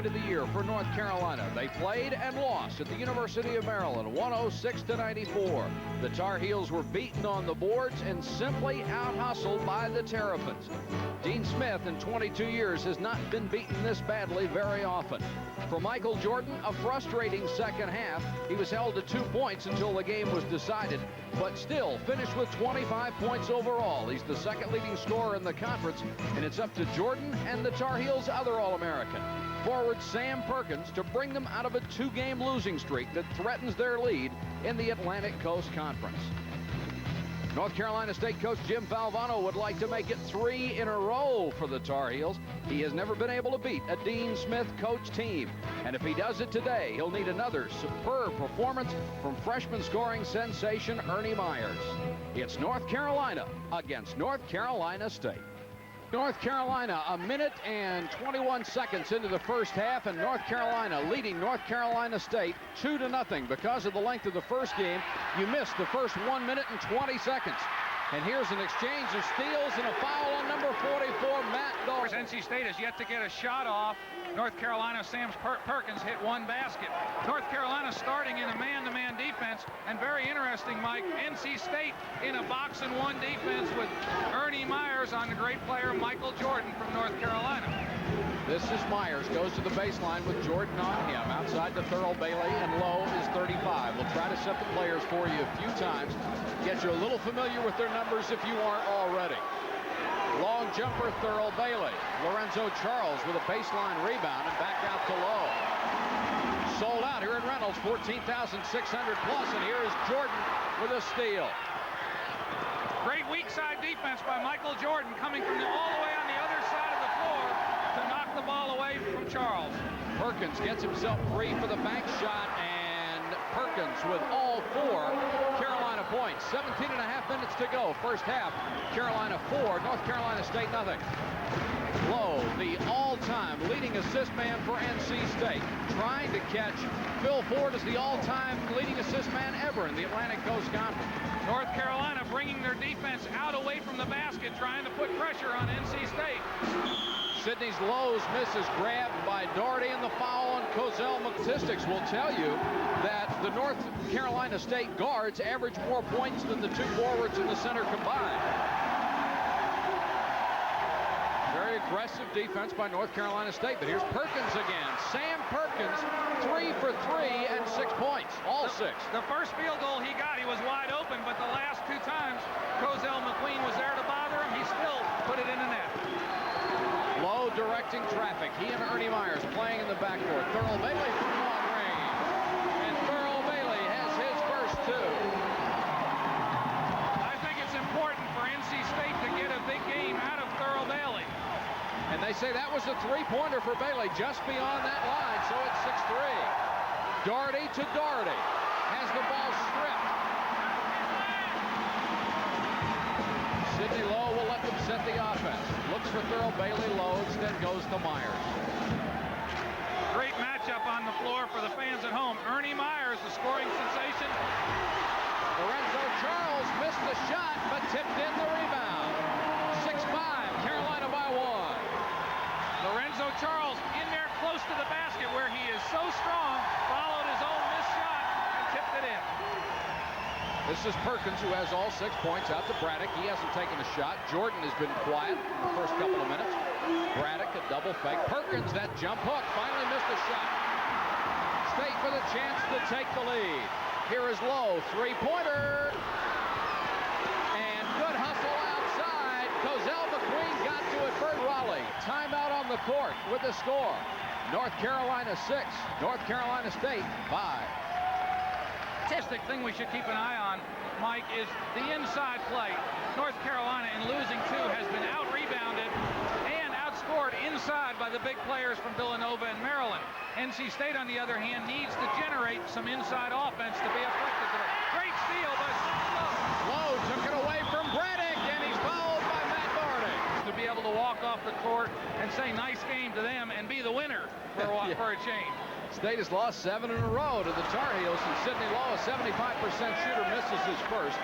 point of the year for North Carolina. They played and lost at the University of Maryland, 106-94. The Tar Heels were beaten on the boards and simply out-hustled by the Terrapins. Dean Smith, in 22 years, has not been beaten this badly very often. For Michael Jordan, a frustrating second half. He was held to 2 points until the game was decided, but still finished with 25 points overall. He's the second leading scorer in the conference, and it's up to Jordan and the Tar Heels' other All-American, forward Sam Perkins, to bring them out of a 2-game losing streak that threatens their lead in the Atlantic Coast Conference. North Carolina State coach Jim Valvano would like to make it 3 in a row for the Tar Heels. He has never been able to beat a Dean Smith coach team. And if he does it today, he'll need another superb performance from freshman scoring sensation Ernie Myers. It's North Carolina against North Carolina State. North Carolina, a minute and 21 seconds into the first half, and North Carolina leading North Carolina State 2-0. Because of the length of the first game, you missed the first 1 minute and 20 seconds. And here's an exchange of steals and a foul on number 44, Matt Dawson. NC State has yet to get a shot off. North Carolina, Sam Perkins hit 1 basket. North Carolina starting in a man-to-man defense. And very interesting, Mike, NC State in a box-and-1 defense with Ernie Myers on the great player Michael Jordan from North Carolina. This is Myers, goes to the baseline with Jordan on him. Outside to Thurl Bailey, and Lowe is 35. We'll try to set the players for you a few times. Get you a little familiar with their numbers if you aren't already. Long jumper, Thurl Bailey. Lorenzo Charles with a baseline rebound and back out to Lowe. Sold out here in Reynolds, 14,600 plus, and here is Jordan with a steal. Great weak side defense by Michael Jordan, coming from all the way on the other side of the floor to knock the ball away from Charles. Perkins gets himself free for the bank shot, and Perkins with all 4 Carolina points. 17.5 minutes to go. First half, Carolina 4, North Carolina State nothing. Lowe, the all-time leading assist man for NC State, trying to catch Phil Ford as the all-time leading assist man ever in the Atlantic Coast Conference. North Carolina bringing their defense out away from the basket, trying to put pressure on NC State. Sidney's Lowe's misses, grabbed by Doherty, and the foul on Cozell. Statistics will tell you that the North Carolina State guards average more points than the 2 forwards in the center combined. Very aggressive defense by North Carolina State, but here's Perkins again. Sam Perkins, 3 for 3 and 6 points, all 6. The first field goal he got, he was wide open, but the last 2 times Cozell McQueen was there to bother him, he still put it in the net. Lowe directing traffic. He and Ernie Myers playing in the backcourt. Thurl Bailey from long range. And Thurl Bailey has his first 2. I think it's important for NC State to get a big game out of Thurl Bailey. And they say that was a 3-pointer for Bailey just beyond that line, so it's 6-3. Doherty to Doherty. Has the ball stripped. Sidney Lowe will let them set the offense. Looks for Thurl Bailey. Lowe instead goes to Myers. Great matchup on the floor for the fans at home. Ernie Myers, the scoring sensation. Lorenzo Charles missed the shot, but tipped in the rebound. 6-5, Carolina by 1. Lorenzo Charles in there close to the basket where he is so strong, followed his own missed shot and tipped it in. This is Perkins, who has all 6 points, out to Braddock. He hasn't taken a shot. Jordan has been quiet in the first couple of minutes. Braddock, a double fake. Perkins, that jump hook, finally missed a shot. State with a chance to take the lead. Here is Lowe, 3-pointer. And good hustle outside. Cozell McQueen got to it for Raleigh. Timeout on the court with the score. North Carolina 6, North Carolina State 5. Statistic thing we should keep an eye on, Mike, is the inside play. North Carolina, in losing 2, has been out-rebounded and outscored inside by the big players from Villanova and Maryland. NC State, on the other hand, needs to generate some inside offense to be effective today. Great steal by Lowe. Lowe took it away from Braddock, and he's fouled by Matt Doherty. To be able to walk off the court and say nice game to them and be the winner for a change. State has lost 7 in a row to the Tar Heels, and Sidney Lowe, a 75% shooter, misses his first.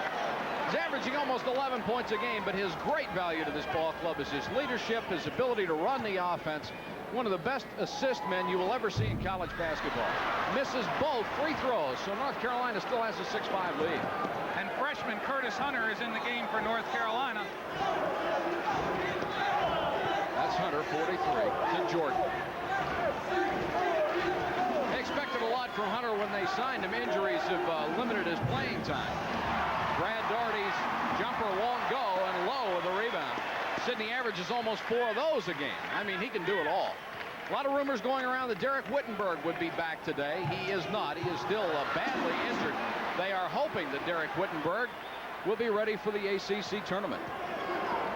He's averaging almost 11 points a game, but his great value to this ball club is his leadership, his ability to run the offense, one of the best assist men you will ever see in college basketball. Misses both free throws, so North Carolina still has a 6-5 lead. And freshman Curtis Hunter is in the game for North Carolina. That's Hunter, 43, to Jordan. They expected a lot from Hunter when they signed him. Injuries have limited his playing time. Brad Daugherty's jumper won't go, and Lowe with the rebound. Sidney averages almost 4 of those a game. I mean, he can do it all. A lot of rumors going around that Derek Whittenburg would be back today. He is not. He is still badly injured. They are hoping that Derek Whittenburg will be ready for the ACC tournament.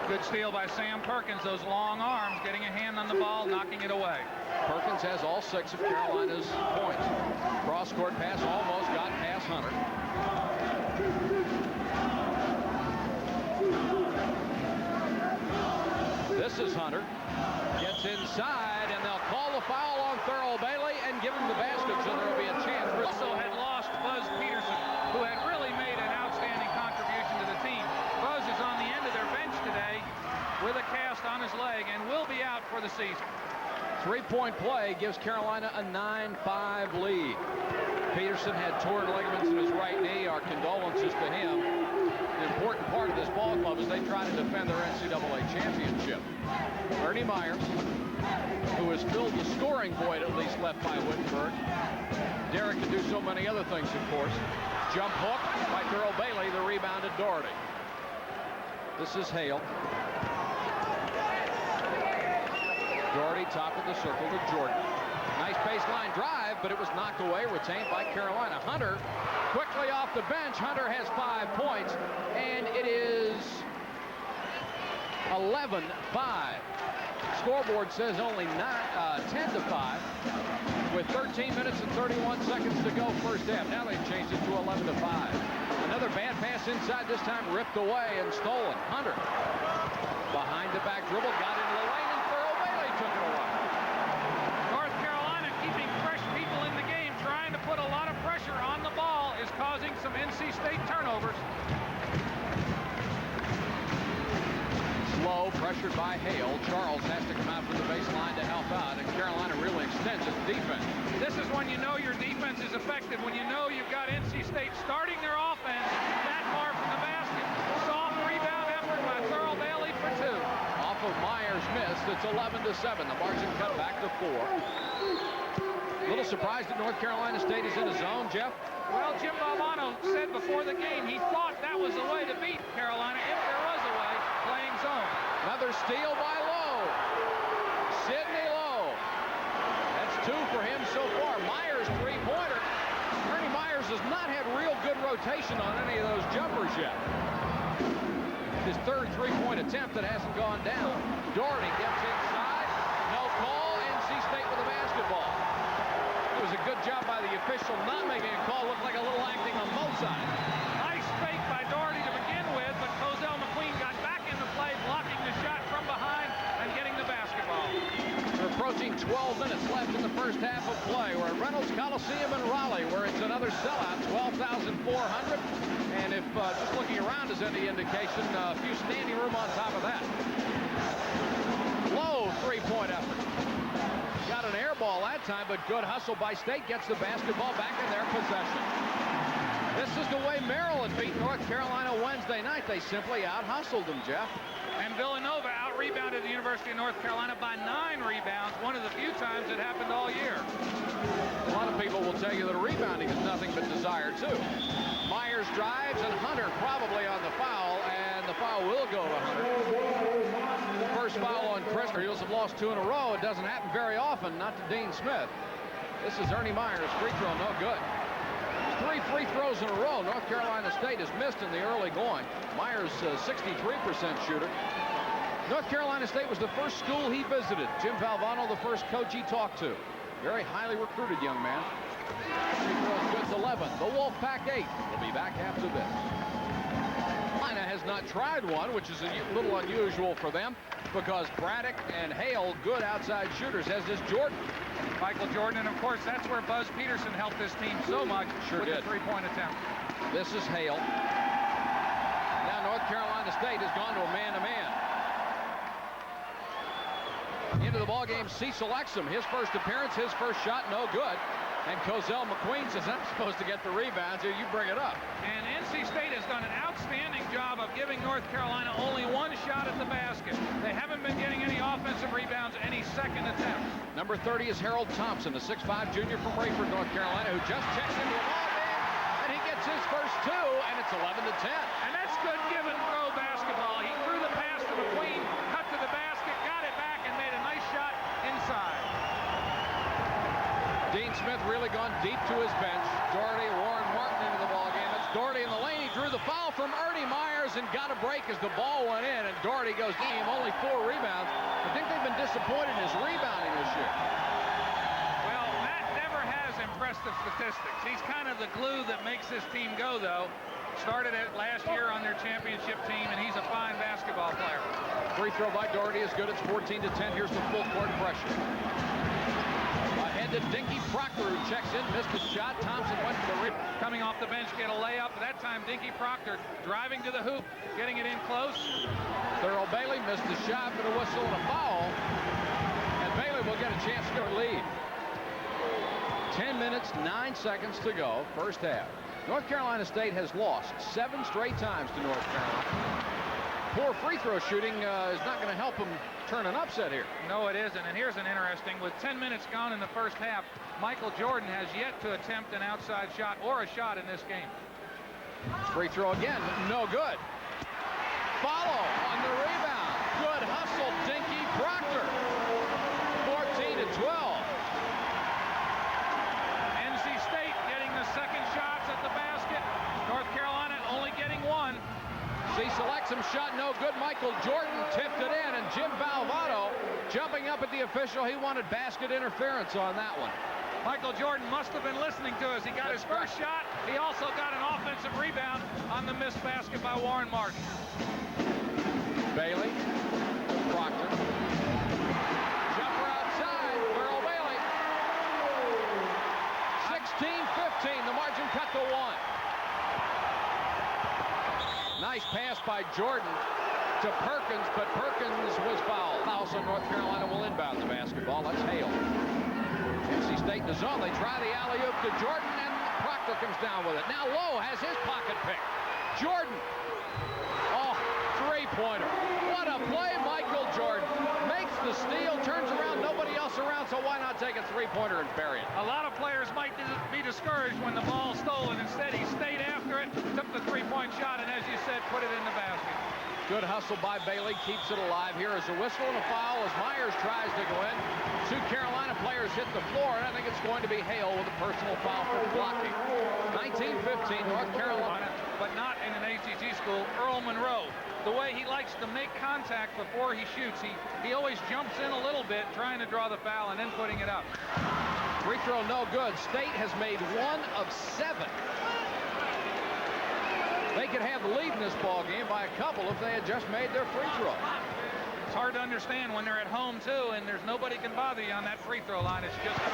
Good steal by Sam Perkins. Those long arms, getting a hand on the ball, knocking it away. Perkins has all 6 of Carolina's points. Cross-court pass almost got past Hunter. This is Hunter. Gets inside, and they'll call the foul on Thurl Bailey and give him the basket, so there will be a chance. Also had lost Buzz Peterson, who had really made an outstanding contribution to the team. Buzz is on the end of their bench today with a cast on his leg and will be out for the season. 3-point play gives Carolina a 9-5 lead. Peterson had torn ligaments in his right knee. Our condolences to him. The important part of this ball club is they try to defend their NCAA championship. Ernie Myers, who has filled the scoring void at least left by Whittenburg. Derek can do so many other things, of course. Jump hook by Thurl Bailey. The rebound to Daugherty. This is Hale. Daugherty, top of the circle to Jordan. Nice baseline drive, but it was knocked away, retained by Carolina. Hunter quickly off the bench. Hunter has 5 points, and it is 11-5. Scoreboard says only 10-5 with 13 minutes and 31 seconds to go first half. Now they've changed it to 11-5. Another bad pass inside, this time ripped away and stolen. Hunter behind the back dribble, got into the lane, and Thurl Bailey took it away. North Carolina keeping fresh people in the game, trying to put a lot of pressure on the ball, is causing some NC State turnovers. Low, pressured by Hale. Charles has to come out from the baseline to help out, and Carolina really extends its defense. This is when you know your defense is effective, when you know you've got NC State starting their offense that far from the basket. Soft rebound effort by Thurl Bailey for 2. Off of Myers' miss, it's 11-7. The margin cut back to 4. A little surprised that North Carolina State is in a zone, Jeff? Well, Jim Valvano said before the game he thought that was the way to beat Carolina, if there was a way, playing zone. Another steal by Lowe. Sidney Lowe. That's 2 for him so far. Myers' 3-pointer. Ernie Myers has not had real good rotation on any of those jumpers yet. His 3rd 3-point attempt that hasn't gone down. Daugherty gets inside. No call. NC State with the basketball. It was a good job by the official not making a call. Looked like a little acting on both sides. Nice fake by Daugherty to begin with, but Cozell McQueen got back into play, blocking the shot from behind and getting the basketball. We're approaching 12 minutes left in the first half of play. We're at Reynolds Coliseum in Raleigh, where it's another sellout, 12,400. And if just looking around is any indication, a few standing room on top of that. Low 3-point effort. Got an air ball that time, but good hustle by State. Gets the basketball back in their possession. This is the way Maryland beat North Carolina Wednesday night. They simply out-hustled them, Jeff. And Villanova out-rebounded the University of North Carolina by 9 rebounds, one of the few times it happened all year. A lot of people will tell you that rebounding is nothing but desire, too. Myers drives, and Hunter probably on the foul, and the foul will go to Hunter. First foul on Chris. Heels have lost 2 in a row. It doesn't happen very often, not to Dean Smith. This is Ernie Myers' free throw, no good. 3 free throws in a row. North Carolina State has missed in the early going. Myers, 63% shooter. North Carolina State was the first school he visited. Jim Valvano, the first coach he talked to. Very highly recruited young man. Free throws good to 11. The Wolfpack 8. We'll be back after this. Carolina has not tried one, which is a little unusual for them, because Braddock and Hale, good outside shooters, as is Jordan. Michael Jordan, and of course that's where Buzz Peterson helped this team so much with the 3-point attempt. This is Hale. Now North Carolina State has gone to a man-to-man. into the ballgame, Cecil Exum. His first appearance, his first shot, no good. And Cozell McQueen says, I'm supposed to get the rebounds here. You bring it up. And NC State has done an outstanding job of giving North Carolina only one shot at the basket. They haven't been getting any offensive rebounds, any second attempts. Number 30 is Harold Thompson, the 6'5 junior from Rayford, North Carolina, who just checks into the ballgame. And he gets his first two, and it's 11-10. And that's good give and throw basketball. He threw the pass to McQueen, cut to the basket, got it back, and made a nice shot inside. Dean Smith really gone deep to his bench. Doherty, Warren Martin into the ballgame. It's Doherty in the lane. He drew the foul from Ernie Myers and got a break as the ball went in. And Doherty goes game, only 4 rebounds. I think they've been disappointed in his rebounding this year. Well, Matt never has impressive statistics. He's kind of the glue that makes this team go, though. Started it last year on their championship team, and he's a fine basketball player. Free throw by Doherty is good. It's 14-10. Here's the full court pressure. To Dinky Proctor, who checks in, missed his shot. Thompson went to the rip. Coming off the bench, get a layup. That time, Dinky Proctor driving to the hoop, getting it in close. Thurl Bailey missed the shot, but a whistle and a foul. And Bailey will get a chance to go lead. 10 minutes, 9 seconds to go, first half. North Carolina State has lost 7 straight times to North Carolina. Poor free throw shooting is not going to help them turn an upset here. No, it isn't. And here's an interesting, with 10 minutes gone in the first half, Michael Jordan has yet to attempt an outside shot or a shot in this game. Free throw again, no good. Follow on the rebound. Good hustle, Dinky Proctor. 14-12. NC State getting the second shots at the basket. North Carolina only getting one. Cecil Exum shot no good. Michael Jordan tipped it in, and Jim Valvano jumping up at the official. He wanted basket interference on that one. Michael Jordan must have been listening to us. He got his first shot. He also got an offensive rebound on the missed basket by Warren Martin. Bailey, Proctor. Jumper outside, Thurl Bailey. 16-15, the margin cut to 1. Nice pass by Jordan to Perkins, but Perkins was fouled. So North Carolina will inbound the basketball. That's Hale. NC State in the zone. They try the alley-oop to Jordan, and Proctor comes down with it. Now Lowe has his pocket pick. Jordan. Oh, three-pointer. What a play, Michael Jordan. Makes the steal, turns around, nobody else around, so why not take a three-pointer and bury it? A lot of players might be discouraged when the ball's stolen. Instead, he stayed after it, took the three-point shot, and as you said, put it in the basket. Good hustle by Bailey, keeps it alive. Here is a whistle and a foul as Myers tries to go in. 2 Carolina players hit the floor, and I think it's going to be Hale with a personal foul for blocking. 19-15, North Carolina. But not in an ACC school. Earl Monroe, the way he likes to make contact before he shoots, he always jumps in a little bit, trying to draw the foul and then putting it up. Free throw no good. State has made 1 of 7. They could have the lead in this ball game by a couple if they had just made their free throw. It's hard to understand when they're at home, too, and there's nobody can bother you on that free throw line. It's just a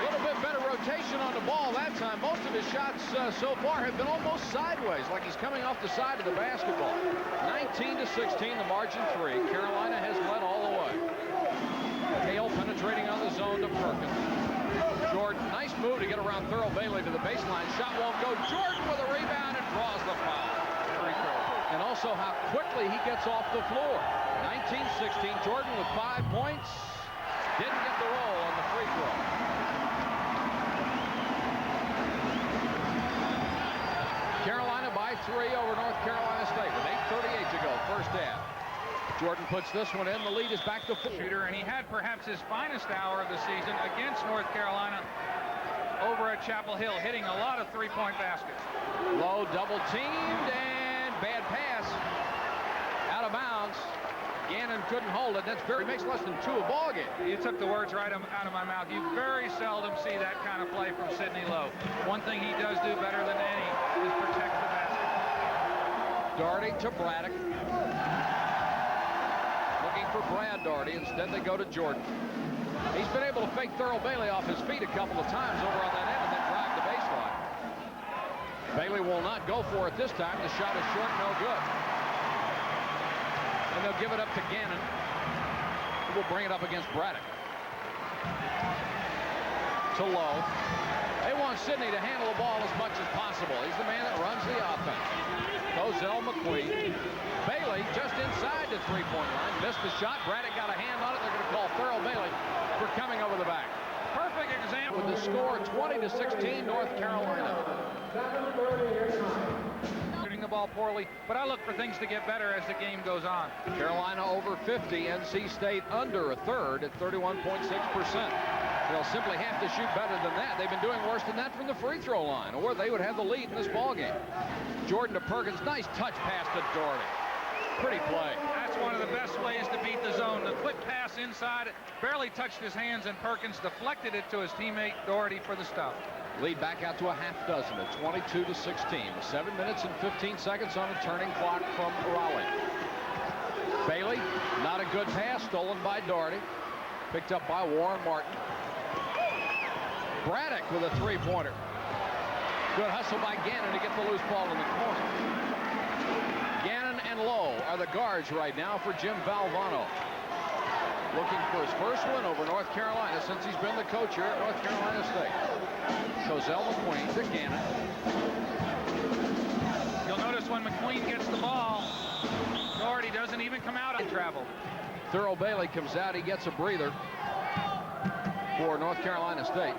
little bit better rotation on the ball that time. Most of his shots so far have been almost sideways, like he's coming off the side of the basketball. 19-16, the margin 3. Carolina has led all the way. Hale penetrating on the zone to Perkins. Jordan, nice move to get around Thurl Bailey to the baseline. Shot won't go. Jordan with a rebound and draws the foul. Free throw. And also how quickly he gets off the floor. 19-16, Jordan with 5 points. Didn't get the roll on the free throw. Carolina by 3 over North Carolina State with 8:38 to go, first half. Jordan puts this one in. The lead is back to 4. Shooter, and he had perhaps his finest hour of the season against North Carolina over at Chapel Hill, hitting a lot of three-point baskets. Low double teamed and bad pass. Out of bounds. Gannon couldn't hold it. That's very, makes less than 2 a ball game. You took the words right out of my mouth. You very seldom see that kind of play from Sidney Lowe. One thing he does do better than any is protect the basket. Doherty to Braddock. Looking for Brad Doherty. Instead, they go to Jordan. He's been able to fake Thurl Bailey off his feet a couple of times over on that end and then drive the baseline. Bailey will not go for it this time. The shot is short, no good. And they'll give it up to Gannon. will bring it up against Braddock. To Lowe. They want Sidney to handle the ball as much as possible. He's the man that runs the offense. Cozell, McQueen. Bailey just inside the three-point line. Missed the shot. Braddock got a hand on it. They're going to call Farrell Bailey for coming over the back. Perfect example. With the score 20-16, North Carolina. Shooting the ball poorly, but I look for things to get better as the game goes on. Carolina over 50. NC State under a third at 31.6%. They'll simply have to shoot better than that. They've been doing worse than that from the free throw line, or they would have the lead in this ball game. Jordan to Perkins. Nice touch pass to Doherty. Pretty play. That's one of the best ways to beat the zone. The quick pass inside, barely touched his hands, and Perkins deflected it to his teammate Doherty for the stop. Lead back out to a half dozen at 22-16. 7 minutes and 15 seconds on the turning clock from Raleigh. Bailey, not a good pass, stolen by Doherty. Picked up by Warren Martin. Braddock with a three-pointer. Good hustle by Gannon to get the loose ball in the corner. Gannon and Lowe are the guards right now for Jim Valvano. Looking for his first win over North Carolina since he's been the coach here at North Carolina State. Cozell, McQueen to Gannon. You'll notice when McQueen gets the ball, Doherty doesn't even come out on travel. Thurl Bailey comes out. He gets a breather for North Carolina State.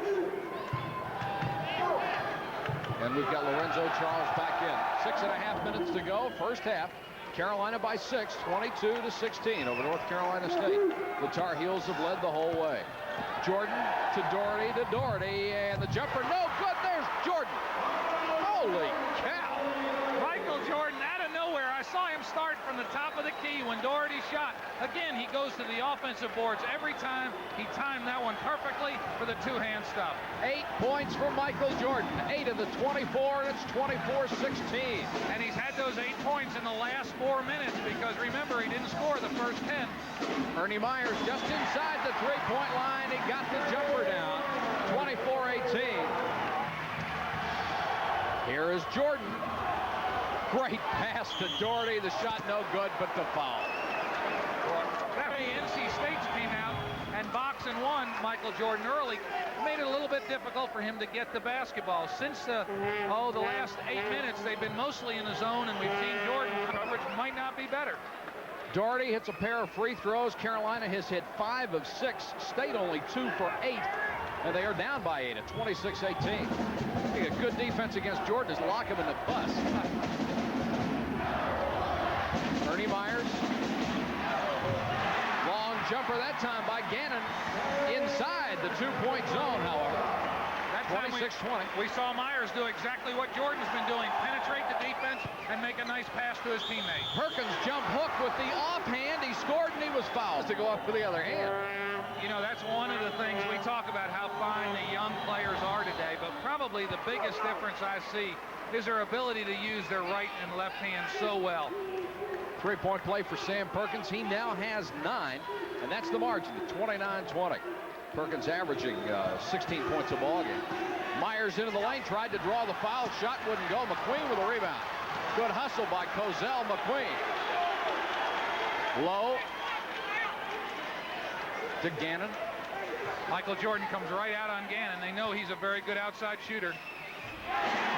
And we've got Lorenzo Charles back in. 6.5 minutes to go. First half. Carolina by 6, 22-16 over North Carolina State. The Tar Heels have led the whole way. Jordan to Doherty, and the jumper, no good. There's Jordan. Holy cow. Michael Jordan out of nowhere. I saw him start from the top of the key when Doherty shot. Again, he goes to the offensive boards every time. He timed that one perfectly for the two-hand stuff. 8 points for Michael Jordan. 8 of the 24, and it's 24-16. And he's had those 8 points in the last 4 minutes because, remember, he didn't score the first 10. Ernie Myers just inside the three-point line. He got the jumper down. 24-18. Here is Jordan. Great pass to Doherty. The shot no good, but the foul. That way NC State's came out and boxed and won Michael Jordan early. Made it a little bit difficult for him to get the basketball. Since the last 8 minutes, they've been mostly in the zone, and we've seen Jordan coverage might not be better. Doherty hits a pair of free throws. Carolina has hit 5 of 6. State only 2 for 8. And they are down by 8 at 26-18. I think a good defense against Jordan is lock him in the bus. Ernie Myers. Long jumper that time by Gannon. Inside the two-point zone, however. That time 26-20. we saw Myers do exactly what Jordan's been doing. Penetrate the defense and make a nice pass to his teammate. Perkins jump hook with the offhand. He scored and he was fouled to go up for the other hand. You know, that's one of the things we talk about, how fine the young players are today, but probably the biggest difference I see is their ability to use their right and left hand so well. Three-point play for Sam Perkins. He now has 9, and that's the margin at 29-20. Perkins averaging 16 points a ball game. Myers into the lane, tried to draw the foul. Shot wouldn't go. McQueen with a rebound. Good hustle by Cozell. McQueen. Low to Gannon. Michael Jordan comes right out on Gannon. They know he's a very good outside shooter.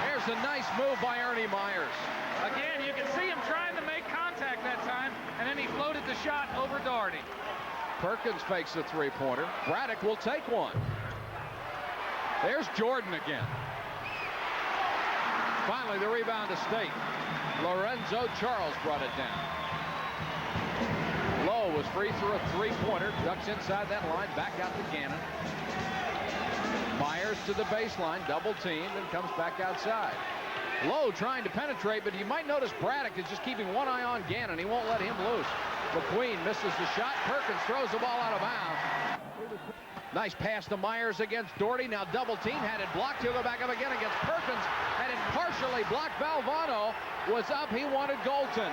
There's a nice move by Ernie Myers. Again, you can see him trying to make contact that time, and then he floated the shot over Doherty. Perkins fakes a three-pointer. Braddock will take one. There's Jordan again. Finally, the rebound to State. Lorenzo Charles brought it down. Lowe was free through a three-pointer. Ducks inside that line. Back out to Gannon. Myers to the baseline. Double teamed and comes back outside. Lowe trying to penetrate, but you might notice Braddock is just keeping one eye on Gannon. He won't let him loose. McQueen misses the shot. Perkins throws the ball out of bounds. Nice pass to Myers against Doherty. Now double team. Had it blocked. He'll go back up again against Perkins. Had it partially blocked. Valvano was up. He wanted Golton.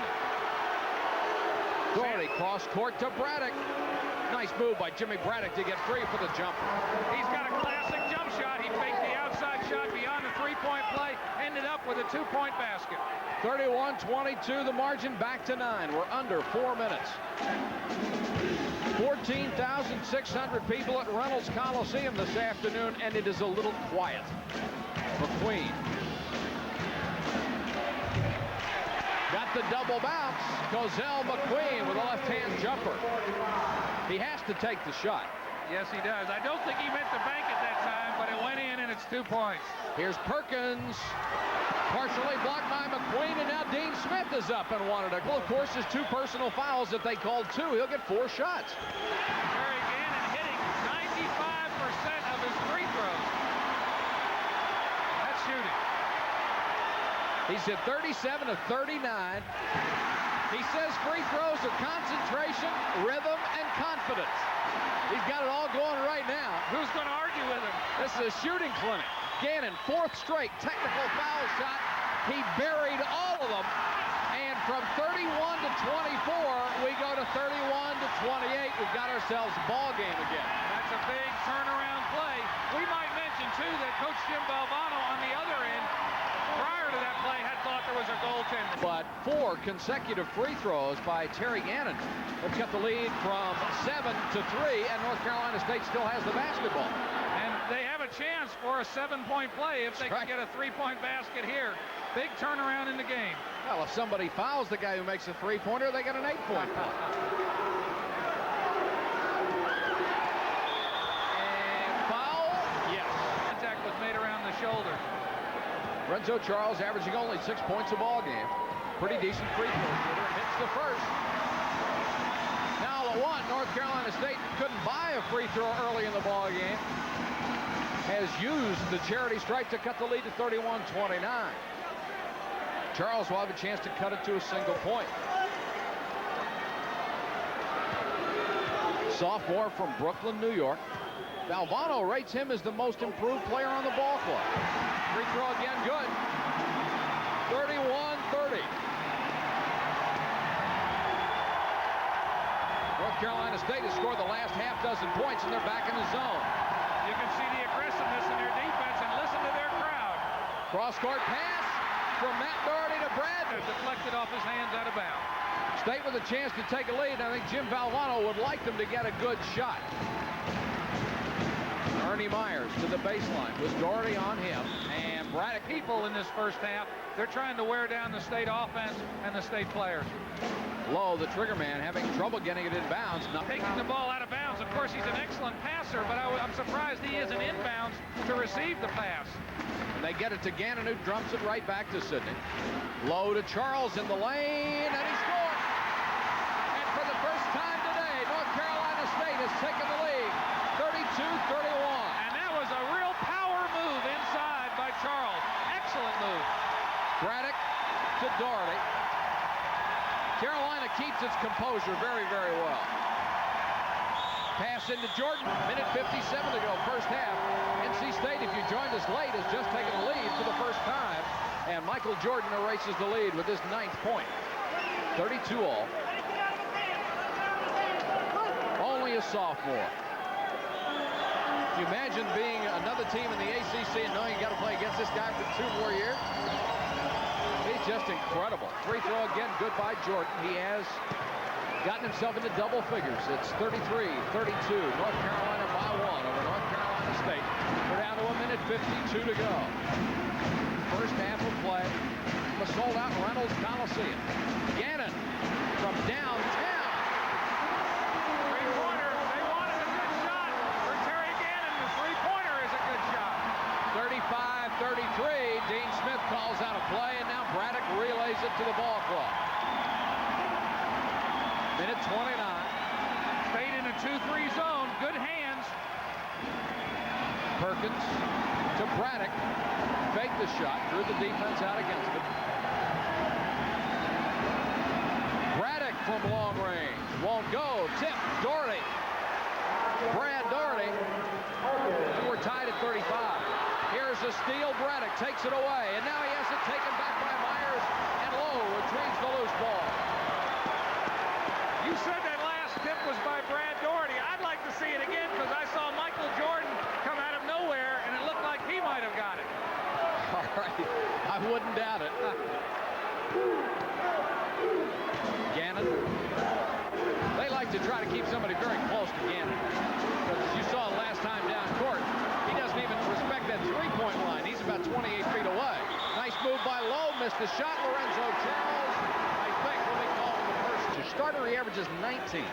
Doherty cross court to Braddock. Nice move by Jimmy Braddock to get free for the jumper. He's got a classic jump shot. He faked the outside shot beyond the three-point play. Ended up with with a 2-point basket. 31-22, the margin back to 9. We're under 4 minutes. 14,600 people at Reynolds Coliseum this afternoon, and it is a little quiet. McQueen got the double bounce. Cozell McQueen with a left-hand jumper. He has to take the shot. Yes, he does. I don't think he meant to bank it that time, but it went in, and it's 2 points. Here's Perkins. Partially blocked by McQueen, and now Dean Smith is up and wanted it. Well, of course, his 2 personal fouls that they called 2. He'll get 4 shots. Terry Gannon hitting 95% of his free throws. That's shooting. He's hit 37 of 39. He says free throws are concentration, rhythm, and confidence. He's got it all going right now. Who's going to argue with him? This is a shooting clinic. Gannon, 4th straight technical foul shot. He buried all of them. And from 31 to 24, we go to 31 to 28. We've got ourselves a ball game again. That's a big turnaround play. We might mention, too, that Coach Jim Valvano on the other end, prior to that play, had thought there was a goaltender. But 4 consecutive free throws by Terry Gannon. Let's cut the lead from 7 to 3, and North Carolina State still has the basketball. And they have a chance for a 7-point play if they can get a 3-point basket here. Big turnaround in the game. Well, if somebody fouls the guy who makes a 3-pointer, they get an 8-point play. And foul? Yes. Contact was made around the shoulder. Renzo Charles averaging only 6 points a ball game. Pretty decent free throw shooter. Hits the first. Now the one, North Carolina State couldn't buy a free throw early in the ball game. Has used the charity stripe to cut the lead to 31-29. Charles will have a chance to cut it to a single point. Sophomore from Brooklyn, New York. Valvano rates him as the most improved player on the ball club. Free throw again, good. 31-30. North Carolina State has scored the last half dozen points, and they're back in the zone. You can see the aggressiveness in their defense, and listen to their crowd. Cross-court pass from Matt Doherty to Brad. Deflected off his hands out of bounds. State with a chance to take a lead. I think Jim Valvano would like them to get a good shot. Ernie Myers to the baseline with Doherty on him. And Braddock. People in this first half, they're trying to wear down the State offense and the State players. Lowe, the trigger man, having trouble getting it in bounds. Taking the ball out of bounds. Of course, he's an excellent passer, but I'm surprised he isn't inbounds to receive the pass. And they get it to Gannon, who drumps it right back to Sidney. Lowe to Charles in the lane, and he scored. And for the first time today, North Carolina State has taken the lead, 32-31. And that was a real power move inside by Charles. Excellent move. Braddock to Doherty. Carolina keeps its composure very, very well. Pass into Jordan. Minute 57 to go, first half. NC State, if you joined us late, has just taken the lead for the first time. And Michael Jordan erases the lead with his 9th point. 32-all. Only a sophomore. Can you imagine being another team in the ACC and knowing you got to play against this guy for 2 more years? He's just incredible. Free throw again, good by Jordan. He has gotten himself into double figures. It's 33-32. North Carolina by 1 over North Carolina State. We're down to a minute 52 to go. First half of play. The sold-out Reynolds Coliseum. Gannon from downtown. Three-pointer. They wanted a good shot for Terry Gannon. The three-pointer is a good shot. 35-33. Dean Smith calls out a play, and now Braddock relays it to the ball club. Minute 29. State in a 2-3 zone. Good hands. Perkins to Braddock. Faked the shot. Drew the defense out against it. Braddock from long range. Won't go. Tip. Doherty. Brad Doherty. We're tied at 35. Here's a steal. Braddock takes it away. And now he has it taken back by Myers. And Lowe retrieves the loose ball. You said that last tip was by Brad Doherty. I'd like to see it again because I saw Michael Jordan come out of nowhere and it looked like he might have got it. All Right. I wouldn't doubt it. Gannon. They like to try to keep somebody very close to Gannon. But as you saw last time down court, he doesn't even respect that three-point line. He's about 28 feet away. Nice move by Lowe. Missed the shot. Lorenzo Charles, I think, will be called for the first. Your starter, he averages 19.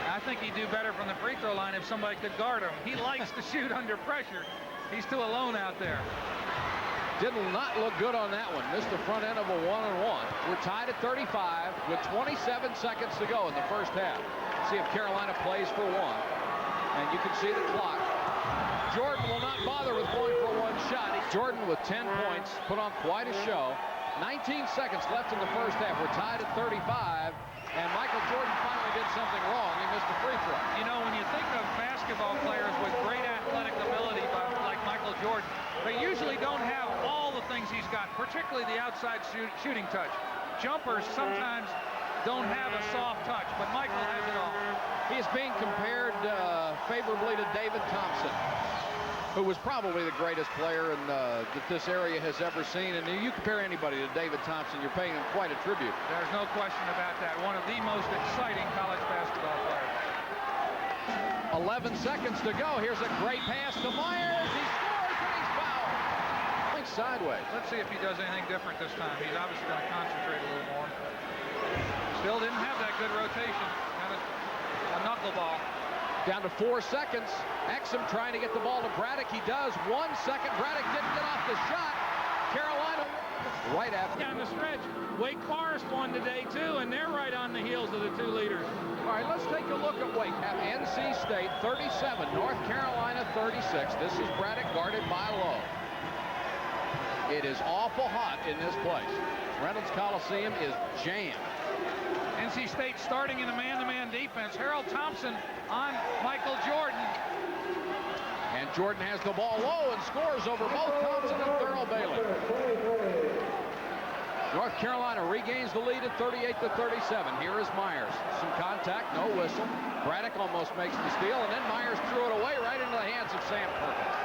I think he'd do better from the free throw line if somebody could guard him. He likes to shoot under pressure. He's too alone out there. Did not look good on that one. Missed the front end of a one-on-one. We're tied at 35 with 27 seconds to go in the first half. See if Carolina plays for one. And you can see the clock. Jordan will not bother with going for one shot. Jordan with 10 points, put on quite a show. 19 seconds left in the first half. We're tied at 35. And Michael Jordan finally did something wrong. He missed a free throw. You know, when you think of basketball players with great athletic ability like Michael Jordan, they usually don't have all the things he's got, particularly the outside shooting touch. Jumpers sometimes don't have a soft touch, but Michael has it all. He is being compared favorably to David Thompson, who was probably the greatest player that this area has ever seen. And you compare anybody to David Thompson, you're paying him quite a tribute. There's no question about that. One of the most exciting college basketball players. 11 seconds to go. Here's a great pass to Myers. He scores and he's fouled. Like sideways. Let's see if he does anything different this time. He's obviously going to concentrate a little more. Still didn't have that good rotation. Kind of a knuckleball. Down to 4 seconds. Exum trying to get the ball to Braddock. He does. 1 second. Braddock didn't get off the shot. Carolina right after. Down the stretch. Wake Forest won today too, and they're right on the heels of the two leaders. All right, let's take a look at Wake. NC State 37, North Carolina 36. This is Braddock guarded by Lowe. It is awful hot in this place. Reynolds Coliseum is jammed. NC State starting in a man-to-man defense. Harold Thompson on Michael Jordan. And Jordan has the ball low and scores over both Thompson and Thurl Bailey. North Carolina regains the lead at 38 to 37. Here is Myers. Some contact, no whistle. Braddock almost makes the steal, and then Myers threw it away right into the hands of Sam Perkins.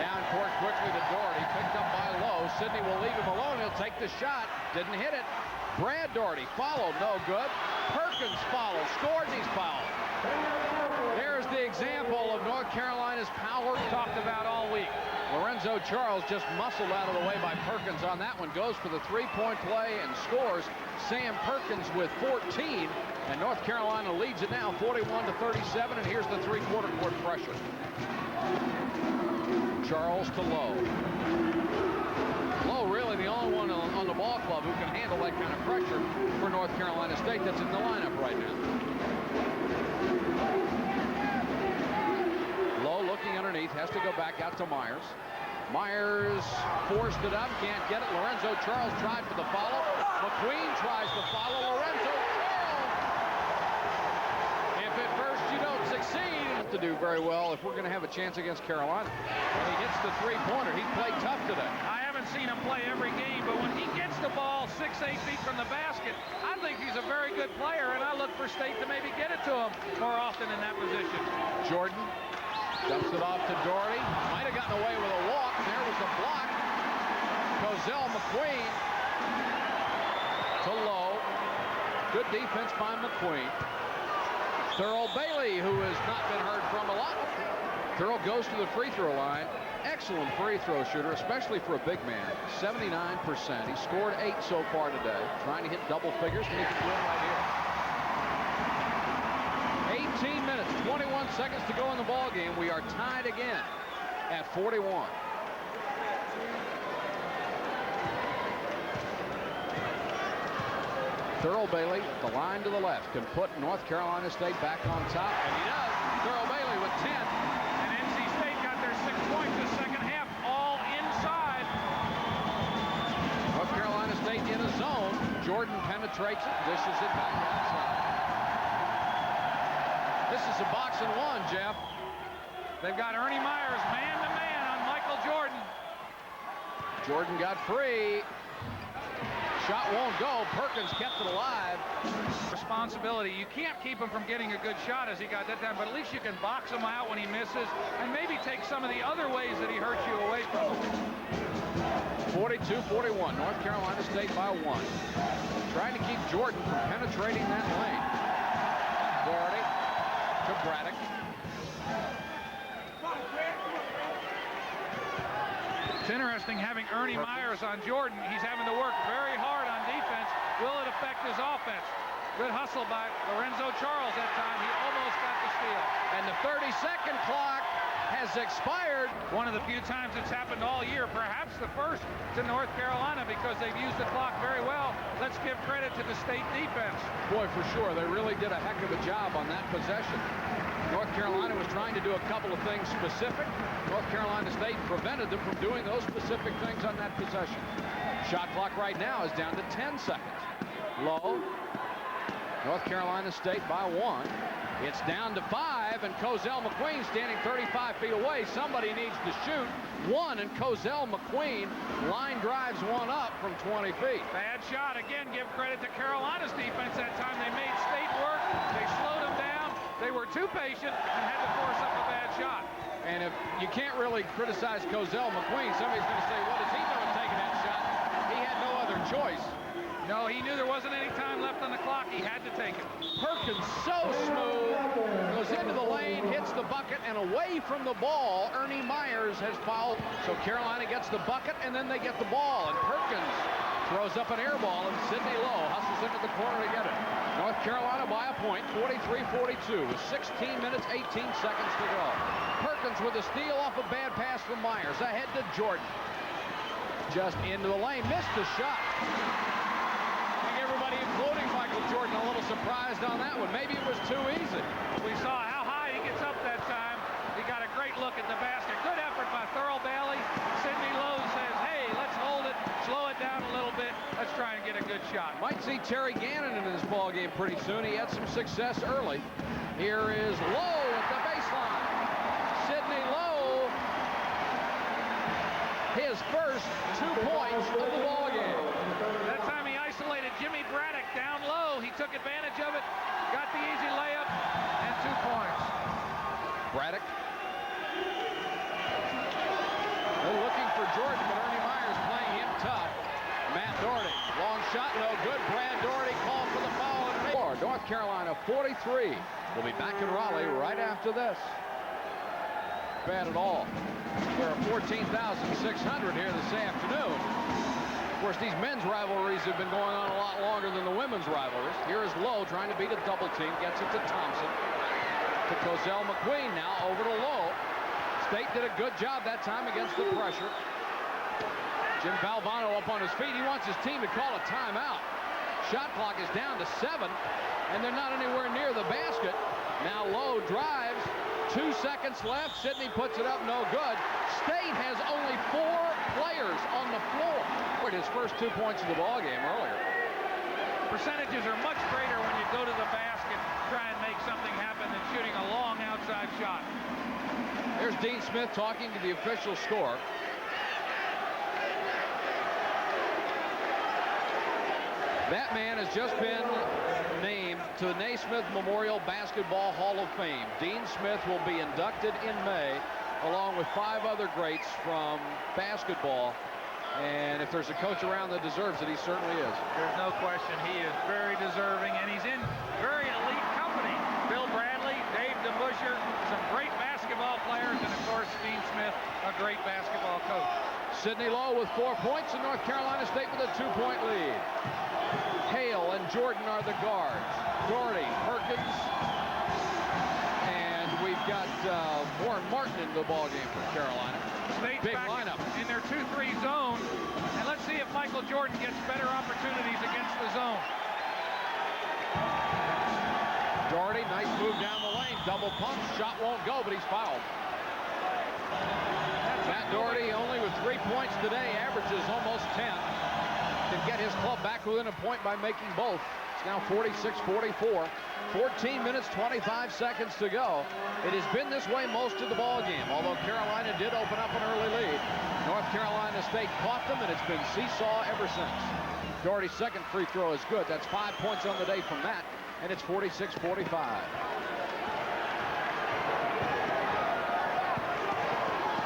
Down court quickly to Doherty, picked up by Lowe. Sidney will leave him alone. He'll take the shot. Didn't hit it. Brad Doherty followed, no good. Perkins followed, scored, and he's fouled. There's the example of North Carolina's power talked about all week. Lorenzo Charles just muscled out of the way by Perkins on that one. Goes for the three-point play and scores. Sam Perkins with 14. And North Carolina leads it now 41 to 37. And here's the three-quarter court pressure. Charles to Lowe. Lowe really the only one on the ball club who can handle that kind of pressure for North Carolina State that's in the lineup right now. Lowe looking underneath, has to go back out to Myers. Myers forced it up, can't get it. Lorenzo Charles tried for the follow. McQueen tries to follow Lorenzo Charles. If at first you don't succeed, to do very well if we're going to have a chance against Carolina. When he hits the three-pointer, he played tough today. I haven't seen him play every game, but when he gets the ball 6-8 feet from the basket, I think he's a very good player, and I look for State to maybe get it to him more often in that position. Jordan dumps it off to Doherty. Might have gotten away with a walk. There was a block. Cozell McQueen to Lowe. Good defense by McQueen. Thurl Bailey, who has not been heard from a lot. Thurl goes to the free throw line. Excellent free throw shooter, especially for a big man. 79%. He scored 8 so far today. Trying to hit double figures, and he can do it right here. 18 minutes, 21 seconds to go in the ball game. We are tied again at 41. Thurl Bailey, the line to the left, can put North Carolina State back on top, and he does. Thurl Bailey with 10. And NC State got their 6 points the second half, all inside. North Carolina State in a zone. Jordan penetrates it, dishes it back outside. This is a box and one, Jeff. They've got Ernie Myers man-to-man on Michael Jordan. Jordan got free. Shot won't go. Perkins kept it alive. Responsibility. You can't keep him from getting a good shot as he got that time, but at least you can box him out when he misses and maybe take some of the other ways that he hurts you away from him. 42-41, North Carolina State by 1. Trying to keep Jordan from penetrating that lane. Doherty to Braddock. It's interesting having Ernie Myers on Jordan. He's having to work very hard on defense. Will it affect his offense? Good hustle by Lorenzo Charles that time. He almost got the steal. And the 30-second clock has expired. One of the few times it's happened all year, perhaps the first to North Carolina, because they've used the clock very well. Let's give credit to the state defense. Boy, for sure, they really did a heck of a job on that possession. North Carolina was trying to do a couple of things specific. North Carolina State prevented them from doing those specific things on that possession. Shot clock right now is down to 10 seconds. Low. North Carolina State by 1. It's down to 5, and Cozell McQueen standing 35 feet away. Somebody needs to shoot one, and Cozell McQueen line drives one up from 20 feet. Bad shot. Again, give credit to Carolina's defense that time. They made State work. They slowed them down. They were too patient and had to force up a bad shot. And if you can't really criticize Cozell McQueen, somebody's going to say, what is he doing taking that shot? He had no other choice. No, he knew there wasn't any time left on the clock. He had to take it. Perkins so smooth, goes into the lane, hits the bucket, and away from the ball, Ernie Myers has fouled. So Carolina gets the bucket, and then they get the ball. And Perkins throws up an air ball, and Sidney Lowe hustles into the corner to get it. North Carolina by a point, 43-42, with 16 minutes, 18 seconds to go. Perkins with a steal off a bad pass from Myers. Ahead to Jordan. Just into the lane, missed the shot. Everybody, including Michael Jordan, a little surprised on that one. Maybe it was too easy. We saw how high he gets up that time. He got a great look at the basket. Good effort by Thurl Bailey. Sidney Lowe says, hey, let's hold it, slow it down a little bit. Let's try and get a good shot. Might see Terry Gannon in this ball game pretty soon. He had some success early. Here is Lowe at the baseline. Sidney Lowe, his first 2 points of the ball game. That time he isolated Jimmy Braddock down low. He took advantage of it, got the easy layup, and 2 points. Braddock. They're looking for Jordan, but Ernie Myers playing him tough. Matt Doherty, long shot, no good. Brad Doherty called for the foul. And North Carolina 43. We'll be back in Raleigh right after this. Bad at all. There are 14,600 here this afternoon. Of course, these men's rivalries have been going on a lot longer than the women's rivalries. Here is Lowe trying to beat a double team. Gets it to Thompson. To Cozell McQueen now over to Lowe. State did a good job that time against the pressure. Jim Valvano up on his feet. He wants his team to call a timeout. Shot clock is down to 7, and they're not anywhere near the basket. Now Lowe drives. 2 seconds left. Sidney puts it up, no good. State has only 4 players on the floor. With his first 2 points of the ball game earlier. Percentages are much greater when you go to the basket, try and make something happen than shooting a long outside shot. There's Dean Smith talking to the official score. That man has just been named to the Naismith Memorial Basketball Hall of Fame. Dean Smith will be inducted in May, along with 5 other greats from basketball. And if there's a coach around that deserves it, he certainly is. There's no question. He is very deserving, and he's in very elite company. Bill Bradley, Dave DeBuscher, some great basketball players, and of course, Dean Smith, a great basketball coach. Sidney Lowe with 4 points, and North Carolina State with a 2-point lead. Hale and Jordan are the guards. Doherty, Perkins, and we've got Warren Martin in the ball game for Carolina. State's big back lineup in their 2-3 zone, and let's see if Michael Jordan gets better opportunities against the zone. Doherty, nice move down the lane, double pump, shot won't go, but he's fouled. Matt Doherty only with 3 points today, averages almost 10. Can get his club back within a point by making both. It's now 46-44. 14 minutes, 25 seconds to go. It has been this way most of the ball game, although Carolina did open up an early lead. North Carolina State caught them, and it's been seesaw ever since. Doherty's second free throw is good. That's 5 points on the day from Matt, and it's 46-45.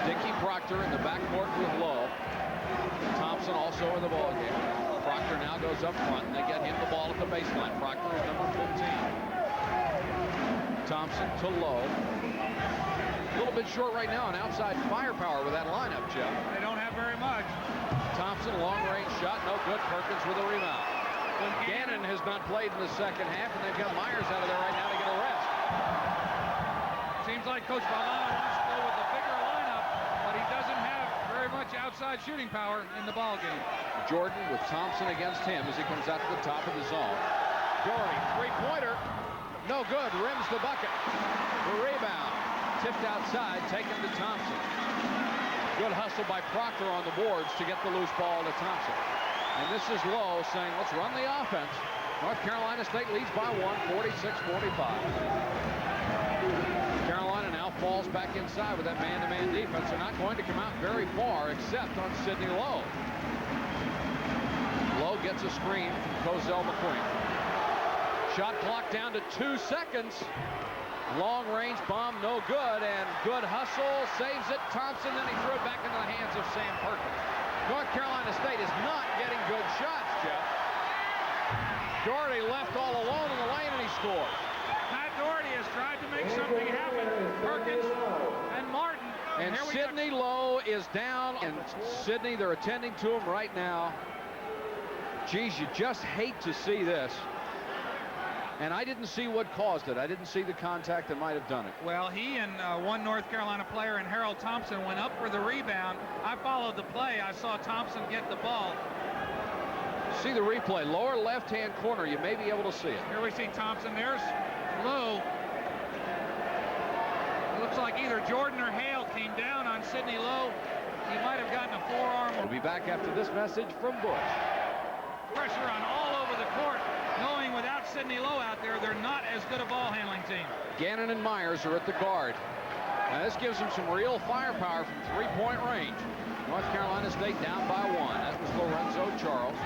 Dickie Proctor in the backcourt with Lowe. Thompson also in the ball game. Proctor now goes up front, and they get him the ball at the baseline. Proctor is number 15. Thompson to Lowe. A little bit short right now on outside firepower with that lineup, Jeff. They don't have very much. Thompson, long-range shot, no good. Perkins with a rebound. Gannon has not played in the second half, and they've got Myers out of there right now to get a rest. Seems like Coach Valano wants to go with the bigger lineup, but he doesn't have very much outside shooting power in the ball game. Jordan with Thompson against him as he comes out to the top of the zone. Doherty, three-pointer. No good, rims the bucket. The rebound, tipped outside, taken to Thompson. Good hustle by Proctor on the boards to get the loose ball to Thompson. And this is Lowe saying, let's run the offense. North Carolina State leads by one, 46-45. Carolina now falls back inside with that man-to-man defense. They're not going to come out very far except on Sidney Lowe. Lowe gets a screen from Cozell McQueen. Shot clock down to 2 seconds. Long range bomb, no good, and good hustle, saves it. Thompson, then he threw it back into the hands of Sam Perkins. North Carolina State is not getting good shots, Jeff. Doherty left all alone in the lane, and he scores. Matt Doherty has tried to make something happen. Perkins and Martin. And Sidney Lowe is down, and Sidney, they're attending to him right now. Geez, you just hate to see this. And I didn't see what caused it. I didn't see the contact that might have done it. Well, he and one North Carolina player and Harold Thompson went up for the rebound. I followed the play. I saw Thompson get the ball. See the replay, lower left-hand corner. You may be able to see it. Here we see Thompson. There's Lowe. It looks like either Jordan or Hale came down on Sidney Lowe. He might have gotten a forearm. We'll be back after this message from Bush. Pressure on all over the court, knowing without Sidney Lowe out there, they're not as good a ball handling team. Gannon and Myers are at the guard. Now this gives them some real firepower from three-point range. North Carolina State down by one. That was Lorenzo Charles.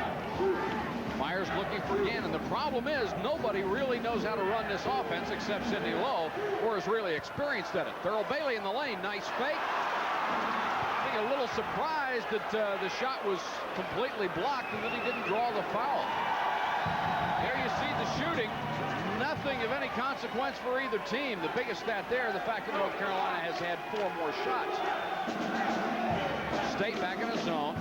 Myers looking for Gannon. The problem is nobody really knows how to run this offense except Sidney Lowe, or is really experienced at it. Thurl Bailey in the lane. Nice fake. I think a little surprised that the shot was completely blocked and that he didn't draw the foul. There you see the shooting. Nothing of any consequence for either team. The biggest stat there, the fact that North Carolina has had 4 more shots. State back in a zone.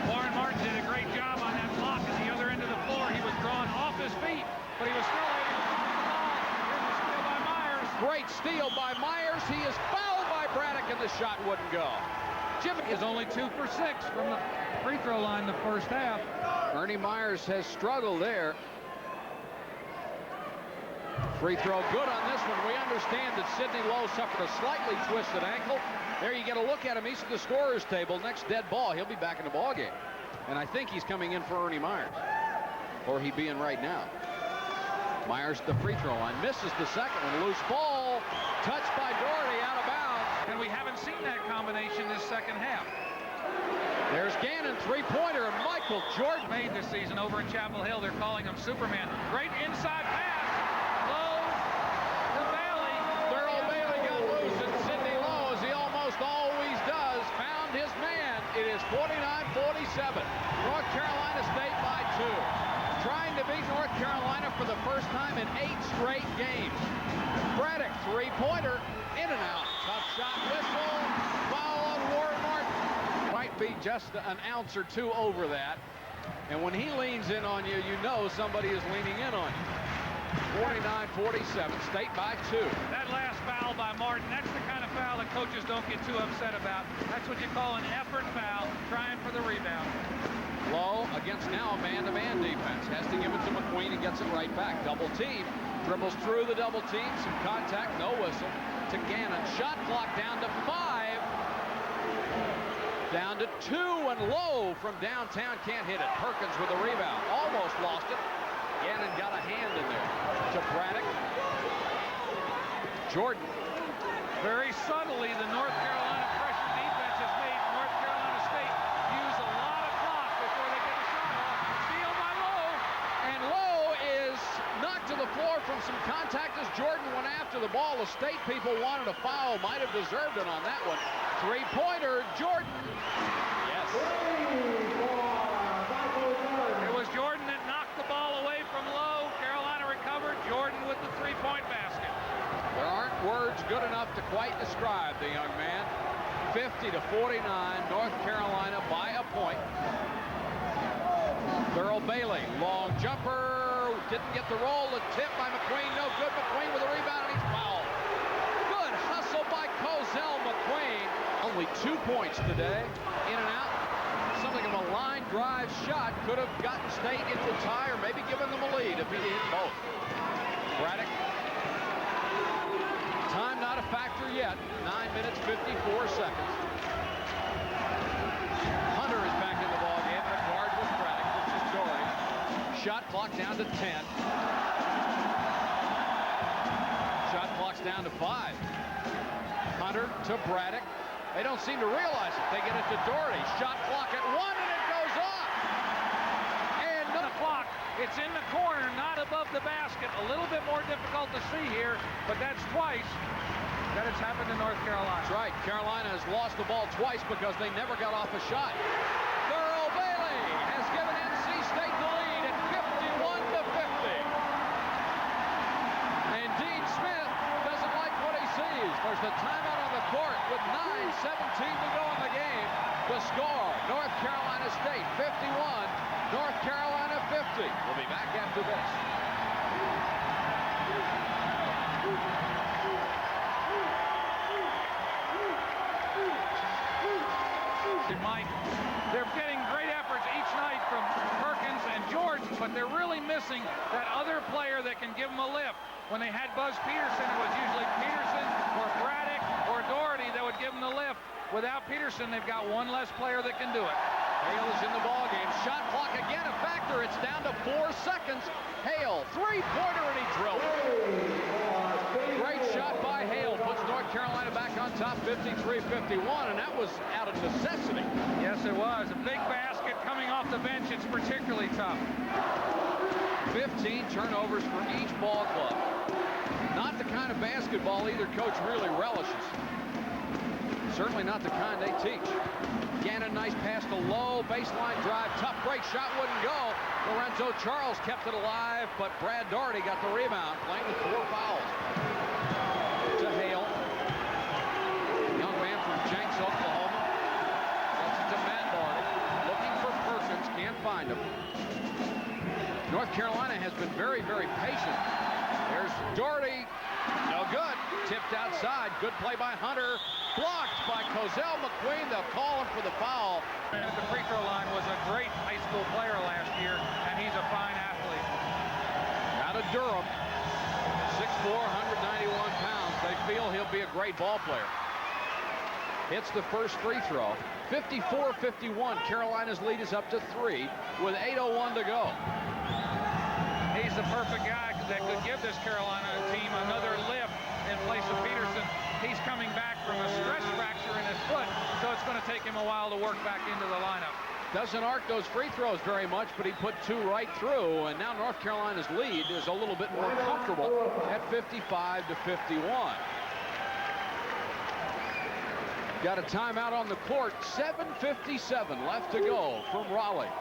Warren Martin did a great job on that block at the other end of the floor. He was drawn off his feet, but he was still able to shoot the ball. Here's a steal by Myers. Great steal by Myers. He is fouled by Braddock, and the shot wouldn't go. Jimmy is only 2 for 6 from the free throw line the first half. Ernie Myers has struggled there. Free throw good on this one. We understand that Sidney Lowe suffered a slightly twisted ankle. There you get a look at him. He's at the scorer's table. Next dead ball, he'll be back in the ball game. And I think he's coming in for Ernie Myers. Or he'd be in right now. Myers at the free throw line. Misses the second one. Loose ball. Touched by Doherty, out of bounds. And we haven't seen that combination this second half. There's Gannon, three-pointer, and Michael Jordan. Made this season over in Chapel Hill. They're calling him Superman. Great inside pass. Low to Bailey. Thurl Bailey got loose, and Sidney Lowe, as he almost always does, found his man. It is 49-47. North Carolina State by 2. Trying to beat North Carolina for the first time in 8 straight games. Braddock, three-pointer, in and out. Tough shot, whistle, foul on Warren Martin. Might be just an ounce or 2 over that. And when he leans in on you, you know somebody is leaning in on you. 49-47, State by 2. That last foul by Martin, that's the kind of foul that coaches don't get too upset about. That's what you call an effort foul, trying for the rebound. Lowe against now a man-to-man defense. Has to give it to McQueen and gets it right back. Double team. Dribbles through the double team. Some contact, no whistle. To Gannon. Shot clock down to 5. Down to 2, and Lowe from downtown can't hit it. Perkins with the rebound. Almost lost it. Gannon got a hand in there. To Braddock. Jordan. Very subtly, the North Carolina pressure defense has made North Carolina State use a lot of clock before they get the shot off. Steal by Lowe. And Lowe is knocked to the floor from some contact as Jordan went after of the ball. The State people wanted a foul, might have deserved it on that one. Three-pointer, Jordan. Yes. It was Jordan that knocked the ball away from Lowe. Carolina recovered. Jordan with the three-point basket. There aren't words good enough to quite describe the young man. 50-49, North Carolina by a point. Thurl Bailey, long jumper, didn't get the roll. The tip by McQueen, no good. McQueen with a rebound, and he's fouled. Good hustle by Cozell McQueen. Only 2 points today, in and out. Something of a line drive shot could have gotten State into the tie or maybe given them a lead if he hit both. Braddock. Time not a factor yet. 9 minutes, 54 seconds. Hunter is back in the ballgame. The guard was Braddock. This is Dory. Shot clock down to 10. Shot clock's down to 5. Hunter to Braddock. They don't seem to realize it. They get it to Doherty. Shot clock at 1, and it goes off. And The clock. It's in the corner, not above the basket. A little bit more difficult to see here, but that's twice that it's happened to North Carolina. That's right. Carolina has lost the ball twice because they never got off a shot. Thurl Bailey has given NC State the lead at 51-50. And Dean Smith doesn't like what he sees. There's the timeout on the court with 9:17 to go in the game. The score, North Carolina State 51, North Carolina 50. We'll be back after this. Mike, they're getting great efforts each night from Perkins and Jordan, but they're really missing that other player that can give them a lift. When they had Buzz Peterson, it was usually Peterson or Braddock or Doherty that would give them the lift. Without Peterson, they've got one less player that can do it. Hale is in the ballgame. Shot clock again a factor. It's down to 4 seconds. Hale, three-pointer, and he drilled it. Great shot by Hale. Puts North Carolina back on top, 53-51, and that was out of necessity. Yes, it was. A big basket coming off the bench. It's particularly tough. 15 turnovers for each ball club. Not the kind of basketball either coach really relishes. Certainly not the kind they teach. Gannon, nice pass to Lowe. Baseline drive, tough break, shot wouldn't go. Lorenzo Charles kept it alive, but Brad Doherty got the rebound, playing with 4 fouls. To Hale. Young man from Jenks, Oklahoma. Gets it to Matt Doherty. Looking for Perkins, can't find him. North Carolina has been very, very patient. There's Doherty. No good. Tipped outside. Good play by Hunter. Blocked by Cozell McQueen. They'll call him for the foul. At the free throw line was a great high school player last year, and he's a fine athlete. Out of Durham. 6'4", 191 pounds. They feel he'll be a great ball player. Hits the first free throw. 54-51. Carolina's lead is up to 3 with 8:01 to go. He's the perfect guy that could give this Carolina team another lift in place of Peterson. He's coming back from a stress fracture in his foot, so it's going to take him a while to work back into the lineup. Doesn't arc those free throws very much, but he put 2 right through, and now North Carolina's lead is a little bit more comfortable at 55-51. Got a timeout on the court. 7:57 left to go from Raleigh.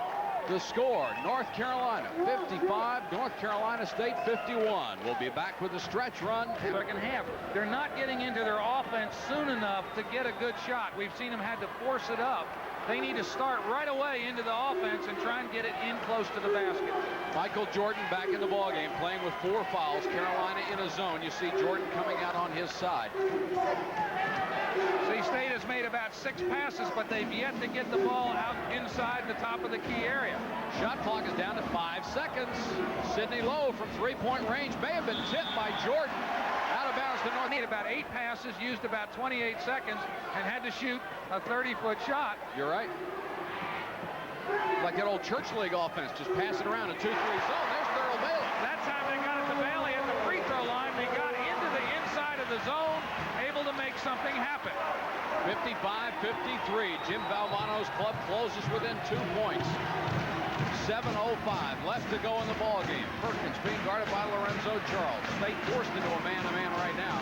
The score, North Carolina 55, North Carolina State 51. We'll be back with a stretch run. Second half. They're not getting into their offense soon enough to get a good shot. We've seen them had to force it up. They need to start right away into the offense and try and get it in close to the basket. Michael Jordan back in the ballgame, playing with 4 fouls. Carolina in a zone. You see Jordan coming out on his side. See, State has made about 6 passes, but they've yet to get the ball out inside the top of the key area. Shot clock is down to 5 seconds. Sidney Lowe from 3-point range may have been tipped by Jordan. Out of bounds to North. Need about 8 passes, used about 28 seconds, and had to shoot a 30-foot shot. You're right. Like that old Church League offense, just pass it around a 2-3 zone. There's Thurl Bailey. That time they got it to Bailey at the free throw line. They got into the inside of the zone, able to make something happen. 55-53. Jim Valvano's club closes within 2 points. 7:05 left to go in the ball game. Perkins being guarded by Lorenzo Charles. State forced into a man-to-man right now.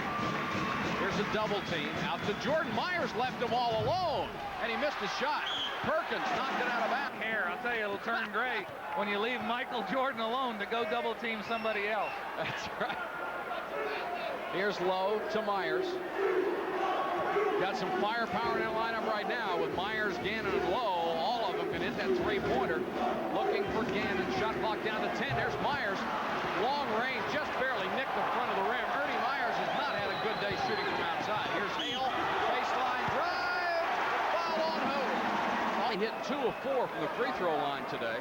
Here's a double team. Out to Jordan. Myers left him all alone, and he missed a shot. Perkins knocked it out of bounds. Hair, I'll tell you, it'll turn gray when you leave Michael Jordan alone to go double team somebody else. That's right. Here's Lowe to Myers. Got some firepower in that lineup right now with Myers, Gannon, and Lowe. All of them can hit that three-pointer. Looking for Gannon. Shot clock down to 10. There's Myers. Long range, just barely nicked the front of the rim. Ernie Myers has not had a good day shooting from outside. Here's Hale. Baseline drive. Foul on who? He hit 2 of 4 from the free throw line today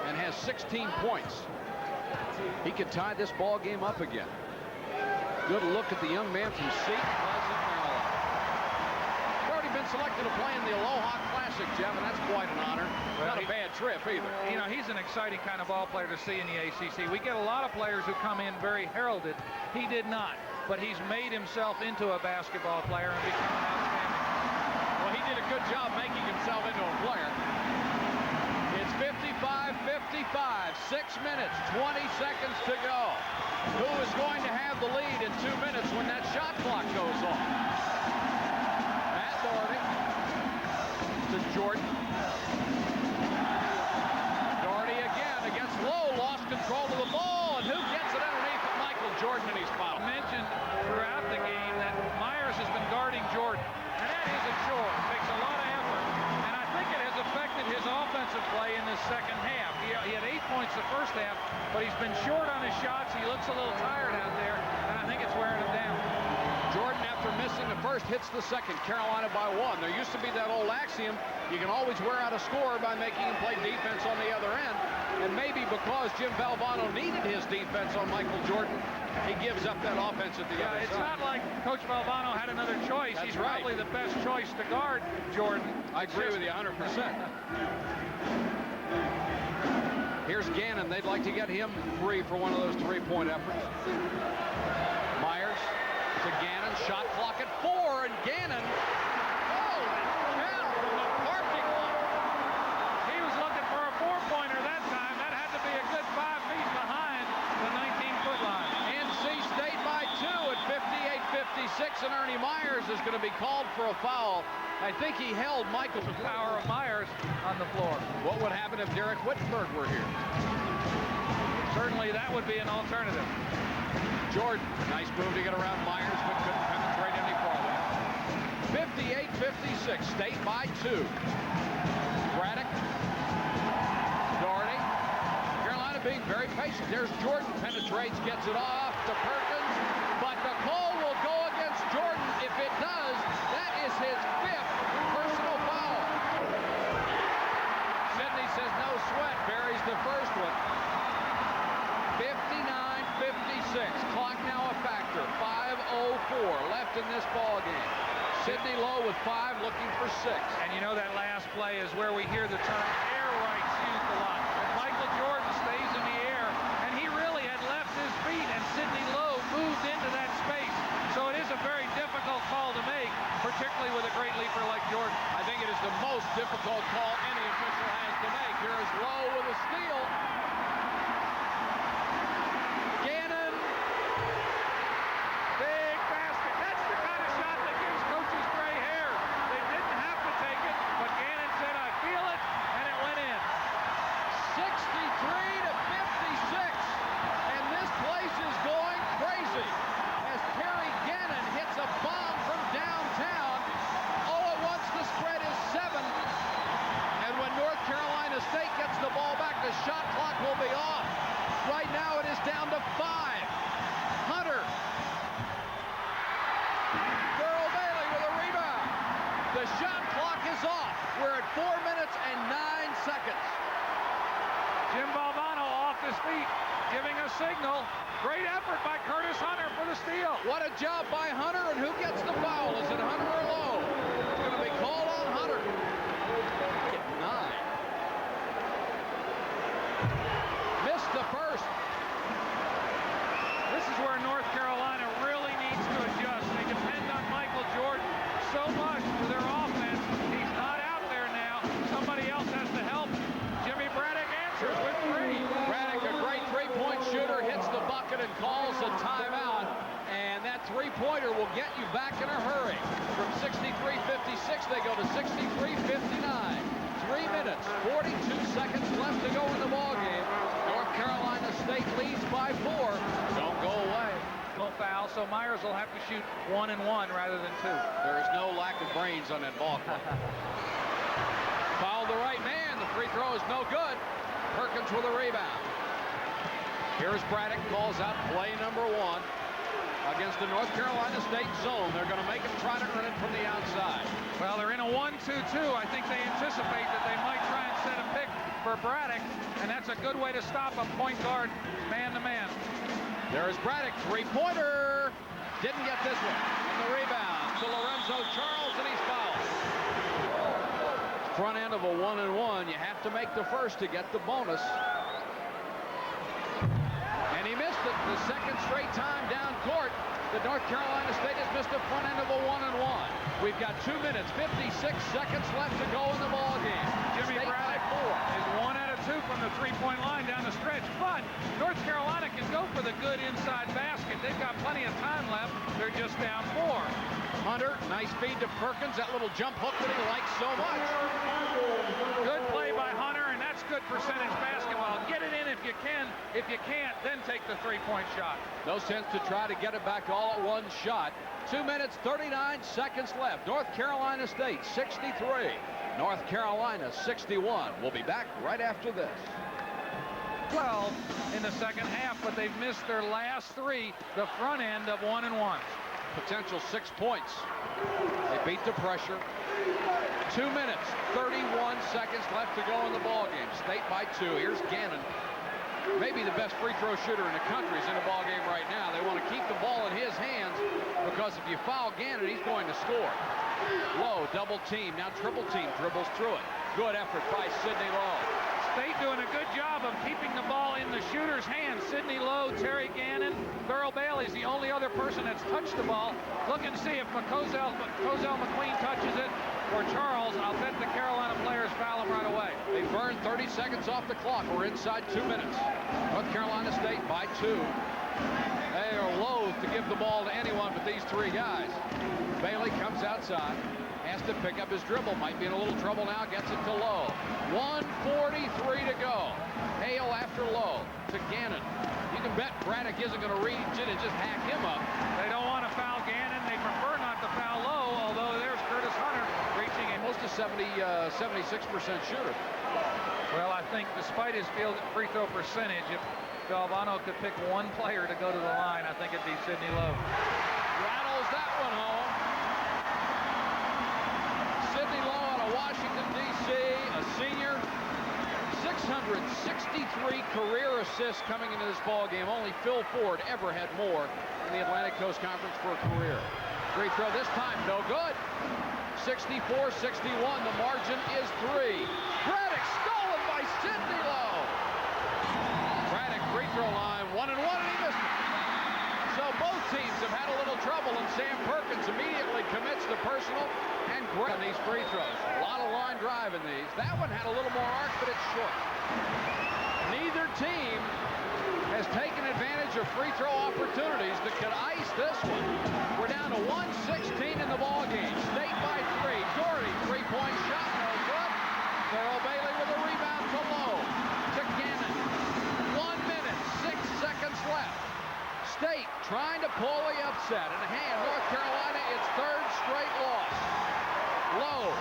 and has 16 points. He could tie this ball game up again. Good look at the young man from Seton, Pleasant, Maryland. He's already been selected to play in the Aloha Classic, Jeff, and that's quite an honor. Well, not a bad trip either. You know, he's an exciting kind of ball player to see in the ACC. We get a lot of players who come in very heralded. He did not, but he's made himself into a basketball player and become an outstanding. Well, he did a good job making himself into a player. It's 55-55, 6 minutes, 20 seconds to go. Who is going to have the lead in 2 minutes when that shot clock goes off? Matt Doherty to Jordan. Doherty again against Lowe, lost control of the ball, and who gets it underneath of Michael Jordan, and he's fouled. I mentioned throughout the game that Myers has been guarding Jordan, and that is a chore. It takes a lot of effort, and I think it has affected his offensive play in the second half. He had 8 points the first half, but he's been short on his shots. He looks a little tired out there, and I think it's wearing him down. Jordan, after missing the first, hits the second. Carolina by 1. There used to be that old axiom, you can always wear out a score by making him play defense on the other end. And maybe because Jim Valvano needed his defense on Michael Jordan, he gives up that offense at the other it's side. not like Coach Valvano had another choice. That's He's right. Probably the best choice to guard Jordan. I agree with you 100%. Here's Gannon. They'd like to get him free for one of those three-point efforts. Myers to Gannon. Shot clock at 4, and Gannon. Holy cow, from the parking lot. He was looking for a 4-pointer that time. That had to be a good 5 feet behind the 19-foot line. NC State by 2 at 58-56, and Ernie Myers is going to be called for a foul. I think he held Michael. The power of Myers on the floor. What would happen if Derek Whittenburg were here? Certainly that would be an alternative. Jordan, nice move to get around Myers, but couldn't penetrate any farther. 58-56, State by 2. Braddock, Doherty. Carolina being very patient. There's Jordan, penetrates, gets it off to Perkins, but the call will go against Jordan. If it does, that is his 5th personal foul. Sidney says no sweat, buries the first one. 59-56, clock now a factor. 5:04 left in this ball game. Sidney Lowe with 5, looking for 6. And you know that last play is where we hear the term air rights used a lot. Michael Jordan stays in the air, and he really had left his feet, and Sidney Lowe moved into that space. So it is a very difficult call to make, particularly with a great leaper like Jordan. I think it is the most difficult call any official has to make. Here is Lowe with a steal. Gannon. Big basket. That's the kind of shot that gives coaches gray hair. They didn't have to take it, but Gannon said, I feel it, and it went in. 63-56, and this place is going crazy as Terry Gannon hits a bomb from downtown. All at once, the spread is 7, and when North Carolina State gets the ball back, the shot clock will be off. Right now, it is down to 5. Hunter. Burl Bailey with a rebound. The shot clock is off. We're at 4 minutes and 9 seconds. Jim Valvano off his feet, giving a signal. Great effort by Curtis Hunter for the steal. What a job by Hunter, and who gets the foul? Is it Hunter or Lowe? It's going to be called on Hunter. At 9. Missed the first. This is where North Carolina really needs to adjust. They depend on Michael Jordan three-pointer will get you back in a hurry. From 63-56, they go to 63-59. 3 minutes, 42 seconds left to go in the ballgame. North Carolina State leads by 4. Don't go away. No foul, so Myers will have to shoot 1 and 1 rather than 2. There is no lack of brains on that ball club. Fouled the right man. The free throw is no good. Perkins with a rebound. Here's Braddock, calls out play number 1 against the North Carolina State zone. They're going to make him try to earn it from the outside. Well, they're in a 1-2-2. I think they anticipate that they might try and set a pick for Braddock, and that's a good way to stop a point guard man-to-man. There is Braddock, three-pointer. Didn't get this one. And the rebound to Lorenzo Charles, and he's fouled. Front end of a 1-and-1. You have to make the first to get the bonus. And he missed it the second straight time down court that North Carolina State has missed the front end of a 1-and-1. We've got 2 minutes, 56 seconds left to go in the ballgame. Jimmy Braddock is 1 out of 2 from the three-point line down the stretch, but North Carolina can go for the good inside basket. They've got plenty of time left. They're just down 4. Hunter, nice feed to Perkins. That little jump hook that he likes so much. Good play by Hunter, and that's good percentage basketball. Get it in if you can. If you can't, then take the three-point shot. No sense to try to get it back all at one shot. 2 minutes, 39 seconds left. North Carolina State 63. North Carolina 61. We'll be back right after this. 12 in the second half, but they've missed their last 3, the front end of 1-and-1s. Potential 6 points. They beat the pressure. 2 minutes, 31 seconds left to go in the ballgame. State by 2. Here's Gannon. Maybe the best free throw shooter in the country is in the ballgame right now. They want to keep the ball in his hands because if you foul Gannon, he's going to score. Lowe, double team, now triple team, dribbles through it. Good effort by Sidney Lowe. State doing a good job of keeping the ball in the shooter's hands. Sidney Lowe, Terry Gannon, Beryl Bailey's the only other person that's touched the ball. Look and see if Cozell McQueen touches it, or Charles. I'll bet the Carolina players foul him right away. They burned 30 seconds off the clock. We're inside 2 minutes. North Carolina State by 2. They are loath to give the ball to anyone but these 3 guys. Bailey comes outside, has to pick up his dribble. Might be in a little trouble now. Gets it to Lowe. 1:43 to go. Hale after Lowe to Gannon. You can bet Braddock isn't going to reach it and just hack him up. They don't want to foul Gannon. They prefer not to foul Lowe, although there's Curtis Hunter reaching a Close to 76% shooter. Well, I think despite his free throw percentage, if Galvano could pick one player to go to the line, I think it'd be Sidney Lowe. Rattles that one home. Sidney Lowe out of Washington, D.C., a senior. 663 career assists coming into this ball game. Only Phil Ford ever had more in the Atlantic Coast Conference for a career. Free throw this time, no good. 64-61, the margin is 3. Braddock stolen by Sidney Lowe. Braddock free throw line, 1-and-1, and he missed it. So both teams have had a little trouble, and Sam Perkins immediately commits the personal and great on these free throws. A lot of line drive in these. That one had a little more arc, but it's short. Neither team has taken advantage of free throw opportunities that could ice this one. We're down to 1:16 in the ball game. State by 3. Doherty, three-point shot, no good. Beryl Bailey with a rebound to Lowe. To Gannon. 1 minute, 6 seconds left. State trying to pull the upset. In hand, North Carolina, its 3rd straight loss. Lowe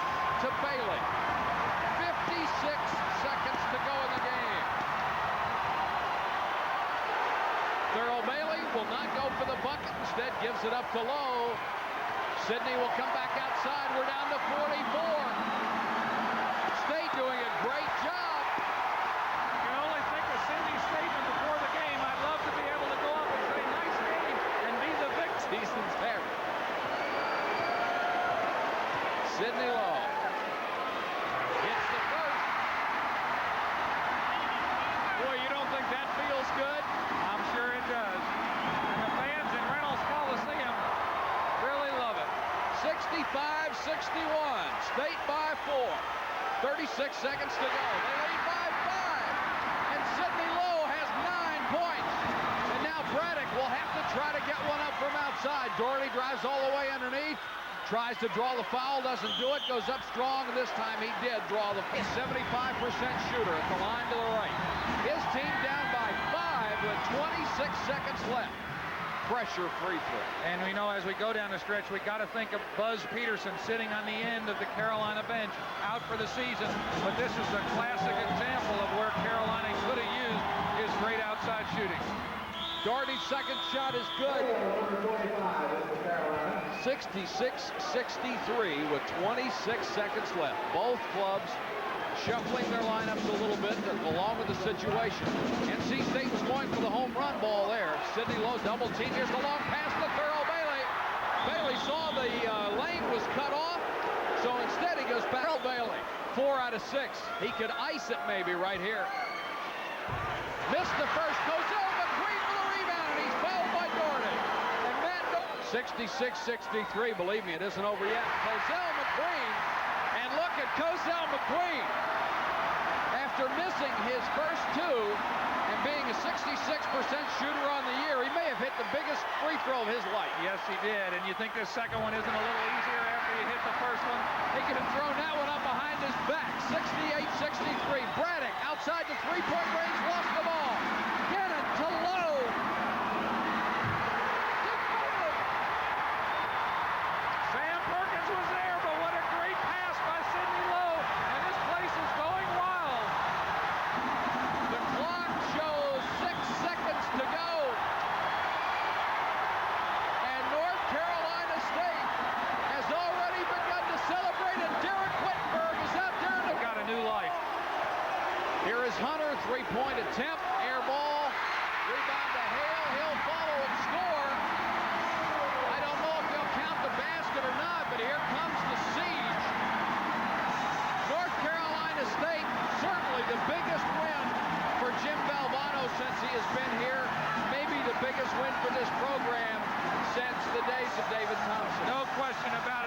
to Bailey. 56 seconds to go in the game. Beryl Bailey will not go for the bucket. Instead, gives it up to Lowe. Sidney will come back outside. We're down to 44. State doing a great job. You can only think of Cindy's statement before the game. I'd love to be able to go up and say, nice game, and be the victor. Season's favorite. Sidney Lowe hits the first. Boy, you don't think that feels good? I'm sure it does. And the fans in Reynolds Coliseum really love it. 65-61. State by 4. 36 seconds to go. They lead by 5. And Sidney Lowe has 9 points. And now Braddock will have to try to get one up from outside. Doherty drives all the way underneath. Tries to draw the foul, doesn't do it, goes up strong, and this time he did draw the 75% shooter at the line to the right. His team down by 5 with 26 seconds left. Pressure free throw. And we know as we go down the stretch, we got to think of Buzz Peterson sitting on the end of the Carolina bench, out for the season. But this is a classic example of where Carolina could have used his great outside shooting. Doherty's second shot is good. 66-63 with 26 seconds left. Both clubs shuffling their lineups a little bit along with the situation. NC State was going for the home run ball there. Sidney Lowe double team. Here's the long pass to Thurl Bailey. Bailey saw the lane was cut off, so instead he goes back to Bailey. 4 out of 6. He could ice it maybe right here. Missed the first. Coliseum McQueen for the rebound, and he's fouled by Doherty. And Matt Doherty. 66-63. Believe me, it isn't over yet. Coliseum McQueen. And look at Coliseum McQueen. After missing his first 2 and being a 66% shooter on the year, he may have hit the biggest free throw of his life. Yes, he did. And you think this second one isn't a little easier after you hit the first one? He could have thrown that one up behind his back. 68-63. Braddock outside the three-point range, lost the ball.